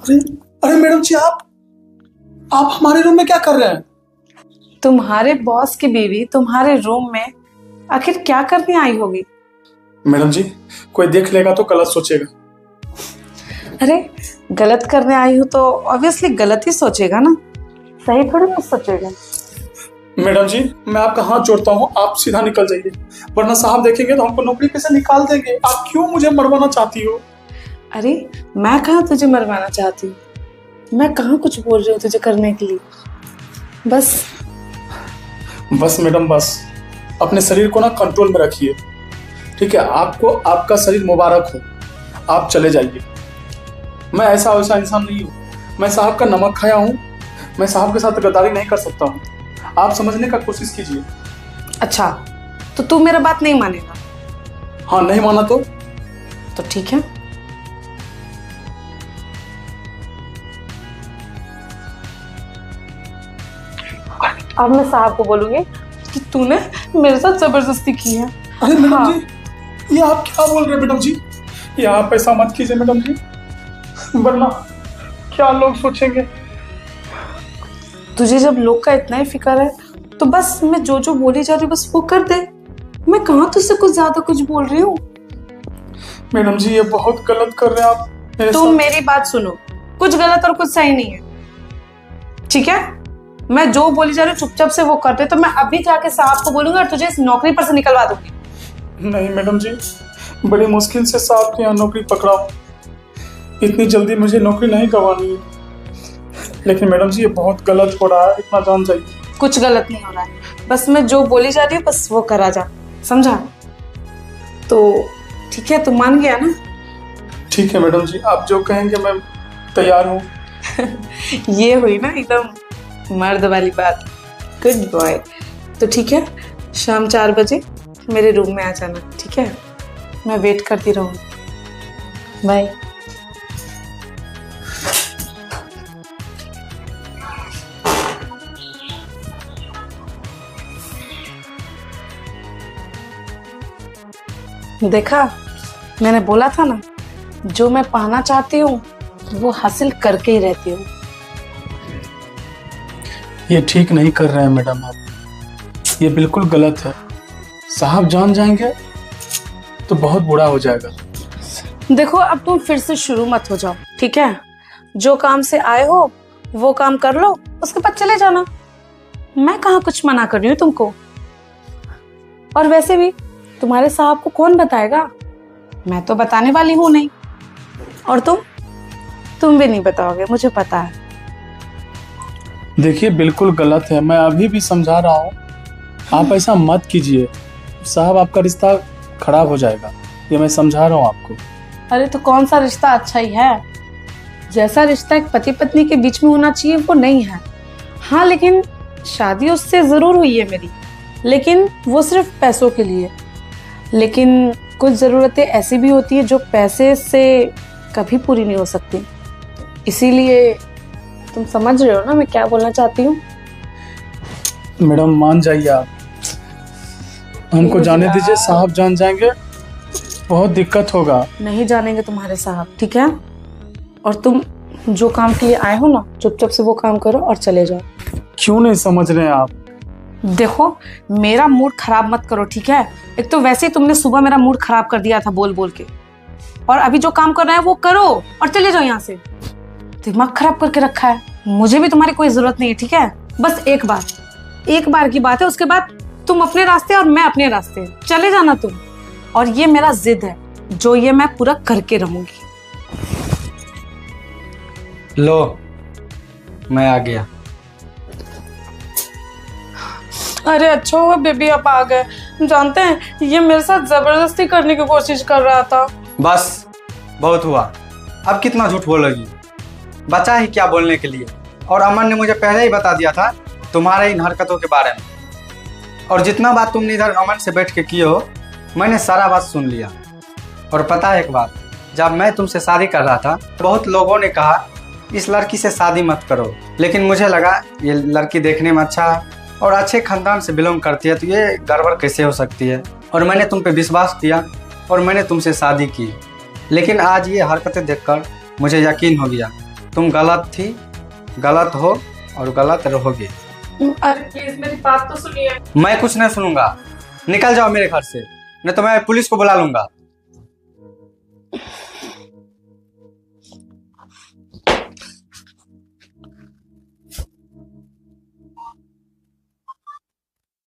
अरे अरे मैडम जी, आप हमारे रूम में क्या कर रहे हैं? तुम्हारे बॉस की बीवी तुम्हारे रूम में आखिर क्या करने आई होगी? मैडम जी, कोई देख लेगा तो गलत सोचेगा। अरे गलत करने आई हो तो ऑब्वियसली गलत ही सोचेगा ना, सही थोड़ी ना सोचेगा। मैडम जी, मैं आपका हाथ जोड़ता हूँ, आप सीधा निकल जाइए, वरना साहब देखेंगे तो हमको नौकरी कैसे निकाल देंगे। आप क्यों मुझे मरवाना चाहती हो? अरे मैं कहाँ तुझे मरवाना चाहती हूँ, मैं कहाँ कुछ बोल रही हूँ तुझे करने के लिए। बस मैडम बस, अपने शरीर को ना कंट्रोल में रखिए, ठीक है? आपको आपका शरीर मुबारक हो, आप चले जाइए। मैं ऐसा वैसा इंसान नहीं हूँ, मैं साहब का नमक खाया हूँ, मैं साहब के साथ गद्दारी नहीं कर सकता हूँ। आप समझने का कोशिश कीजिए। अच्छा तो तू मेरा बात नहीं मानेगा? हाँ, नहीं माना तो ठीक है। अब मैं साहब को बोलूंगी कि तूने मेरे साथ जबरदस्ती की है। अरे मैडम जी, ये आप क्या बोल रहे हैं मैडम जी? ये आप ऐसा मत कीजिए मैडम जी, वरना क्या लोग सोचेंगे। तुझे जब लोग का इतना ही फिक्र है तो बस मैं जो जो बोली जा रही हूँ बस वो कर दे। मैं कहाँ तुझसे कुछ ज्यादा कुछ बोल रही हूँ। मैडम जी, ये बहुत गलत कर रहे हैं आप मेरे तुम साथ। मेरी बात सुनो, कुछ गलत और कुछ सही नहीं है, ठीक है? मैं जो बोली जा रही हूँ चुपचाप से वो कर दे, तो मैं अभी जाके साहब को बोलूंगी और तुझे इस नौकरी पर से निकलवा दूंगी। नहीं मैडम जी, बड़ी मुश्किल से साहब के यहाँ नौकरी पकड़ा हूँ, इतनी जल्दी मुझे नौकरी नहीं गंवानी है। लेकिन मैडम जी, ये बहुत गलत हो रहा है, इतना जान जाइए। कुछ गलत नहीं हो रहा है, बस मैं जो बोली जा रही हूँ बस वो करा जा, समझा? तो ठीक है, तू मान गया ना? ठीक है मैडम जी, आप जो कहेंगे मैं तैयार हूँ। ये हुई ना एकदम मर्द वाली बात। Good boy. तो ठीक है, शाम 4 बजे मेरे रूम में आ जाना, ठीक है? मैं वेट करती रहूँगी। बाय। देखा, मैंने बोला था ना, जो मैं पाना चाहती हूँ वो हासिल करके ही रहती हूँ। ये ठीक नहीं कर रहे हैं मैडम आप, ये बिल्कुल गलत है। साहब जान जाएंगे तो बहुत बुरा हो जाएगा। देखो, अब तुम फिर से शुरू मत हो जाओ, ठीक है? जो काम से आए हो वो काम कर लो, उसके बाद चले जाना। मैं कहाँ कुछ मना कर रही हूँ तुमको। और वैसे भी तुम्हारे साहब को कौन बताएगा, मैं तो बताने वाली हूँ नहीं। और तुम भी नहीं बताओगे, मुझे पता है। देखिए, बिल्कुल गलत है, मैं अभी भी समझा रहा हूँ, आप ऐसा मत कीजिए। साहब, आपका रिश्ता खराब हो जाएगा, ये मैं समझा रहा हूँ आपको। अरे तो कौन सा रिश्ता अच्छा ही है? जैसा रिश्ता एक पति पत्नी के बीच में होना चाहिए वो नहीं है। हाँ, लेकिन शादी उससे जरूर हुई है मेरी, लेकिन वो सिर्फ पैसों के लिए। लेकिन कुछ ज़रूरतें ऐसी भी होती है जो पैसे से कभी पूरी नहीं हो सकती। इसीलिए तुम समझ रहे हो ना मैं क्या बोलना चाहती हूँ? मैडम मान जाइए आप, हमको जाने दीजिए, साहब जान जाएंगे बहुत दिक्कत होगा। नहीं जानेंगे तुम्हारे साहब, ठीक है? और तुम जो काम के लिए आए हो ना, चुपचाप से वो काम करो और चले जाओ। क्यों नहीं समझ रहे हैं आप? देखो, मेरा मूड खराब मत करो, ठीक है? एक तो वैसे ही तुमने सुबह मेरा मूड खराब कर दिया था बोल बोल के, और अभी जो काम करना है वो करो और चले जाओ यहाँ से। दिमाग खराब करके रखा है। मुझे भी तुम्हारी कोई जरूरत नहीं है, ठीक है? बस एक बार की बात है, उसके बाद तुम अपने रास्ते और मैं अपने रास्ते, चले जाना तुम। और ये मेरा जिद है, जो ये मैं पूरा करके रहूंगी। लो, मैं आ गया। अरे अच्छा हुआ बेबी आप आ गए। जानते हैं, ये मेरे साथ जबरदस्ती करने की कोशिश कर रहा था। बस बहुत हुआ, अब कितना झूठ बोलोगी? बचा ही क्या बोलने के लिए? और अमन ने मुझे पहले ही बता दिया था तुम्हारे इन हरकतों के बारे में। और जितना बात तुमने इधर अमन से बैठ के किए हो, मैंने सारा बात सुन लिया। और पता है एक बात, जब मैं तुमसे शादी कर रहा था बहुत लोगों ने कहा इस लड़की से शादी मत करो, लेकिन मुझे लगा ये लड़की देखने में अच्छा है और अच्छे खानदान से बिलोंग करती है, तो ये गड़बड़ कैसे हो सकती है। और मैंने तुम पे विश्वास किया और मैंने तुमसे शादी की। लेकिन आज ये हरकतें देखकर मुझे यकीन हो गया तुम गलत थी, गलत हो और गलत रहोगे। अरे प्लीज मेरी बात तो सुनिए। मैं कुछ नहीं सुनूंगा, निकल जाओ मेरे घर से, नहीं तो मैं पुलिस को बुला लूंगा।